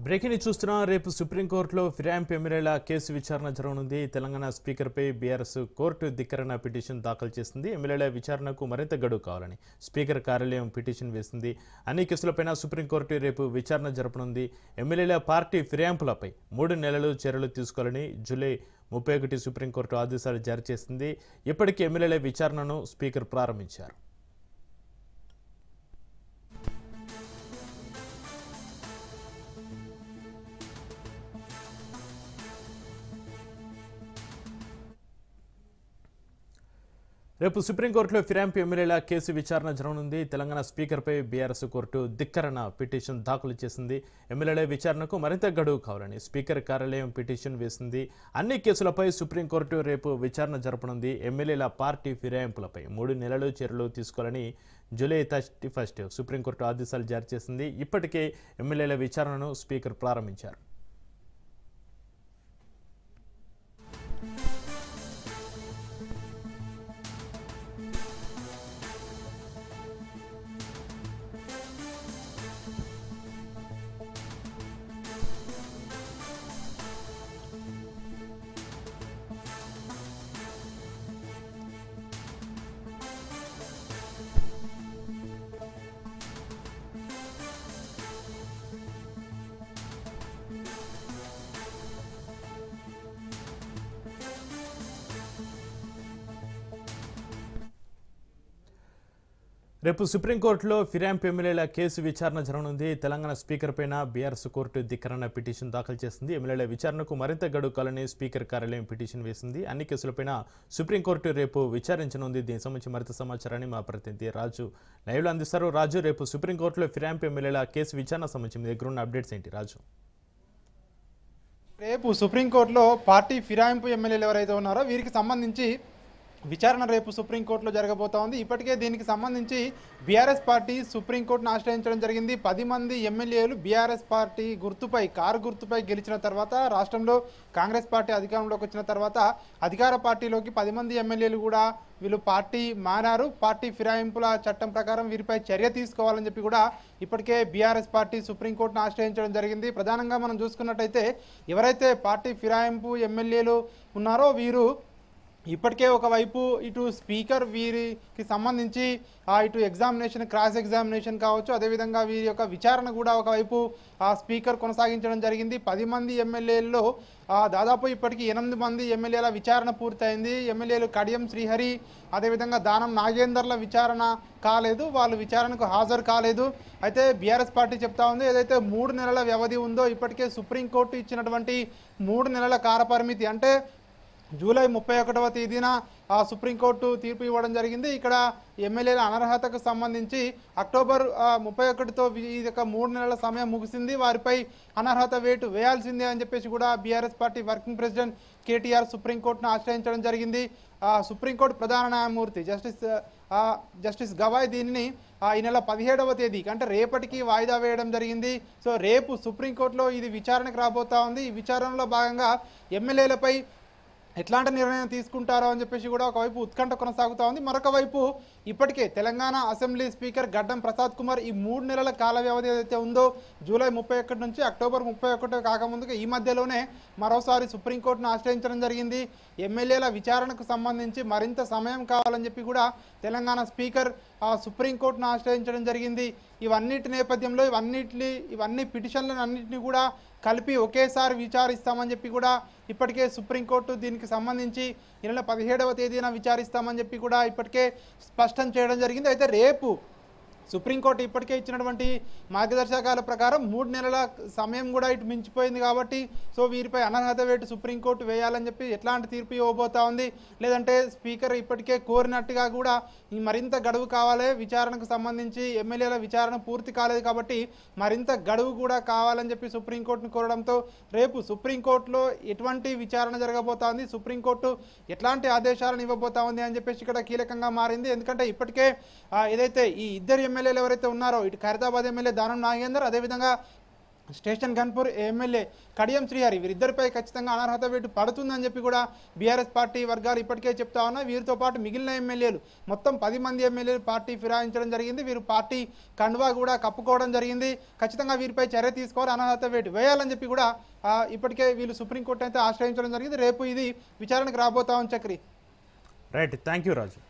Breaking చూస్తున్నాం. రేపు సుప్రీంకోర్టులో ఫిరాయింపు ఎమ్మెల్యేల కేసు విచారణ జరగనుంది. తెలంగాణ స్పీకర్పై బీఆర్ఎస్ కోర్టు ధిక్కరణ పిటిషన్ దాఖలు చేసింది. ఎమ్మెల్యేల విచారణకు మరింత గడువు కావాలని స్పీకర్ కార్యాలయం పిటిషన్ వేసింది. అన్ని కేసులపైన సుప్రీంకోర్టు రేపు విచారణ జరపనుంది. ఎమ్మెల్యేల పార్టీ ఫిరాయింపులపై 3 నెలలు చర్యలు తీసుకోవాలని జూలై 31 సుప్రీంకోర్టు ఆదేశాలు జారీ చేసింది. ఇప్పటికే ఎమ్మెల్యేల విచారణను స్పీకర్ ప్రారంభించారు. రేపు సుప్రీంకోర్టులో ఫిరాయింపు ఎమ్మెల్యేల కేసు విచారణ జరగనుంది. తెలంగాణ స్పీకర్పై బీఆర్ఎస్ కోర్టు ధిక్కరణ పిటిషన్ దాఖలు చేసింది. ఎమ్మెల్యేల విచారణకు మరింత గడువు కావాలని స్పీకర్ కార్యాలయం పిటిషన్ వేసింది. అన్ని కేసులపై సుప్రీంకోర్టు రేపు విచారణ జరపనుంది. ఎమ్మెల్యేల పార్టీ ఫిరాయింపులపై 3 నెలలు చర్యలు తీసుకోవాలని జూలై 31 సుప్రీంకోర్టు ఆదేశాలు జారీ చేసింది. ఇప్పటికే ఎమ్మెల్యేల విచారణను స్పీకర్ ప్రారంభించారు. రేపు సుప్రీంకోర్టులో ఫిరాయింపు ఎమ్మెల్యేల కేసు విచారణ జరగనుంది. తెలంగాణ స్పీకర్ పైన బీఆర్ఎస్ కోర్టు ధిక్కరణ పిటిషన్ దాఖలు చేసింది. ఎమ్మెల్యేల విచారణకు మరింత గడువు కావాలని స్పీకర్ కార్యాలయం పిటిషన్ వేసింది. అన్ని కేసులపైన సుప్రీంకోర్టు రేపు విచారించనుంది. దీనికి సంబంధించి మరింత సమాచారాన్ని మా ప్రతినిధి రాజు లైవ్లో అందిస్తారు. రాజు, రేపు సుప్రీంకోర్టులో ఫిరాయింపు ఎమ్మెల్యేల కేసు విచారణ సంబంధించి మీ దగ్గర ఉన్న అప్డేట్స్ ఏంటి? రాజు, రేపు సుప్రీంకోర్టులో పార్టీ ఫిరాయింపు ఎమ్మెల్యేలు ఎవరైతే ఉన్నారో వీరికి సంబంధించి విచారణ రేపు సుప్రీంకోర్టులో జరగబోతా ఉంది. ఇప్పటికే దీనికి సంబంధించి బీఆర్ఎస్ పార్టీ సుప్రీంకోర్టును ఆశ్రయించడం జరిగింది. 10 మంది ఎమ్మెల్యేలు బీఆర్ఎస్ పార్టీ గుర్తుపై, కారు గుర్తుపై గెలిచిన తర్వాత, రాష్ట్రంలో కాంగ్రెస్ పార్టీ అధికారంలోకి వచ్చిన తర్వాత అధికార పార్టీలోకి 10 మంది ఎమ్మెల్యేలు కూడా వీళ్ళు పార్టీ మారారు. పార్టీ ఫిరాయింపుల చట్టం ప్రకారం వీరిపై చర్య తీసుకోవాలని చెప్పి కూడా ఇప్పటికే బీఆర్ఎస్ పార్టీ సుప్రీంకోర్టును ఆశ్రయించడం జరిగింది. ప్రధానంగా మనం చూసుకున్నట్టయితే ఎవరైతే పార్టీ ఫిరాయింపు ఎమ్మెల్యేలు ఉన్నారో వీరు ఇప్పటికే ఒకవైపు ఇటు స్పీకర్ వీరికి సంబంధించి ఇటు ఎగ్జామినేషన్, క్రాస్ ఎగ్జామినేషన్ కావచ్చు, అదేవిధంగా వీరి యొక్క విచారణ కూడా ఒకవైపు స్పీకర్ కొనసాగించడం జరిగింది. 10 మంది ఎమ్మెల్యేల్లో దాదాపు ఇప్పటికీ 8 మంది ఎమ్మెల్యేల విచారణ పూర్తయింది. ఎమ్మెల్యేలు కడియం శ్రీహరి, అదేవిధంగా దానం నాగేందర్ల విచారణ కాలేదు, వాళ్ళు విచారణకు హాజరు కాలేదు. అయితే బీఆర్ఎస్ పార్టీ చెప్తా ఉంది ఏదైతే 3 నెలల వ్యవధి ఉందో ఇప్పటికే సుప్రీంకోర్టు ఇచ్చినటువంటి 3 నెలల కాలపరిమితి, అంటే జూలై 31వ తేదీన సుప్రీంకోర్టు తీర్పు ఇవ్వడం జరిగింది. ఇక్కడ ఎమ్మెల్యేల అనర్హతకు సంబంధించి అక్టోబర్ 31తో ఈ యొక్క 3 నెలల సమయం ముగిసింది. వారిపై అనర్హత వేటు వేయాల్సిందే అని చెప్పేసి కూడా BRS party working president KTR సుప్రీంకోర్టును ఆశ్రయించడం జరిగింది. సుప్రీంకోర్టు ప్రధాన న్యాయమూర్తి జస్టిస్ గవాయ్ దీనిని ఈ నెల 17వ తేదీకి, అంటే రేపటికి వాయిదా వేయడం జరిగింది. సో రేపు సుప్రీంకోర్టులో ఇది విచారణకు రాబోతా ఉంది. ఈ విచారణలో భాగంగా ఎమ్మెల్యేలపై ఎట్లాంటి నిర్ణయం తీసుకుంటారో అని చెప్పేసి కూడా ఒకవైపు ఉత్కంఠ కొనసాగుతూ ఉంది. మరొక వైపు ఇప్పటికే తెలంగాణ అసెంబ్లీ స్పీకర్ గడ్డం ప్రసాద్ కుమార్ ఈ 3 నెలల కాల వ్యవధి ఏదైతే ఉందో జూలై 31 నుంచి అక్టోబర్ 31 కాకముందుగా ఈ మధ్యలోనే మరోసారి సుప్రీంకోర్టును ఆశ్రయించడం జరిగింది. ఎమ్మెల్యేల విచారణకు సంబంధించి మరింత సమయం కావాలని చెప్పి కూడా తెలంగాణ స్పీకర్ సుప్రీంకోర్టును ఆశ్రయించడం జరిగింది. ఇవన్నిటి నేపథ్యంలో ఇవన్నీ పిటిషన్లను అన్నింటినీ కూడా కలిపి ఒకేసారి విచారిస్తామని చెప్పి కూడా ఇప్పటికే సుప్రీంకోర్టు దీనికి సంబంధించి ఈ నెల 17వ తేదీన విచారిస్తామని చెప్పి కూడా ఇప్పటికే స్పష్టం చేయడం జరిగింది. అయితే రేపు సుప్రీంకోర్టు ఇప్పటికే ఇచ్చినటువంటి మార్గదర్శకాల ప్రకారం 3 నెలల సమయం కూడా ఇటు మించిపోయింది కాబట్టి సో వీరిపై అనర్హత వేటు సుప్రీంకోర్టు వేయాలని చెప్పి ఎట్లాంటి తీర్పు ఇవ్వబోతా ఉంది, లేదంటే స్పీకర్ ఇప్పటికే కోరినట్టుగా కూడా మరింత గడువు కావాలి, విచారణకు సంబంధించి ఎమ్మెల్యేల విచారణ పూర్తి కాలేదు కాబట్టి మరింత గడువు కూడా కావాలని చెప్పి సుప్రీంకోర్టును కోరడంతో రేపు సుప్రీంకోర్టులో ఎటువంటి విచారణ జరగబోతా ఉంది, సుప్రీంకోర్టు ఎట్లాంటి ఆదేశాలను ఇవ్వబోతా ఉంది అని చెప్పేసి ఇక్కడ కీలకంగా మారింది. ఎందుకంటే ఇప్పటికే ఏదైతే ఈ ఇద్దరు ఎమ్మెల్యేలు ఎవరైతే ఉన్నారో, ఇటు ఖైరతాబాద్ ఎమ్మెల్యే దానం నాగేందర్, అదేవిధంగా స్టేషన్ గన్పూర్ ఎమ్మెల్యే కడియం శ్రీహరి వీరిద్దరిపై ఖచ్చితంగా అనర్హత వేటు పడుతుందని చెప్పి కూడా బీఆర్ఎస్ పార్టీ వర్గాలు ఇప్పటికే చెప్తా ఉన్నాయి. వీరితో పాటు మిగిలిన ఎమ్మెల్యేలు మొత్తం 10 మంది ఎమ్మెల్యేలు పార్టీ ఫిరాయించడం జరిగింది. వీరు పార్టీ కండువా కూడా కప్పుకోవడం జరిగింది. ఖచ్చితంగా వీరిపై చర్య తీసుకోవాలి, అనర్హత వేటు వేయాలని చెప్పి కూడా ఇప్పటికే వీళ్ళు సుప్రీంకోర్టు అయితే ఆశ్రయించడం జరిగింది. రేపు ఇది విచారణకు రాబోతా ఉంది. Chakri right, thank you Raju.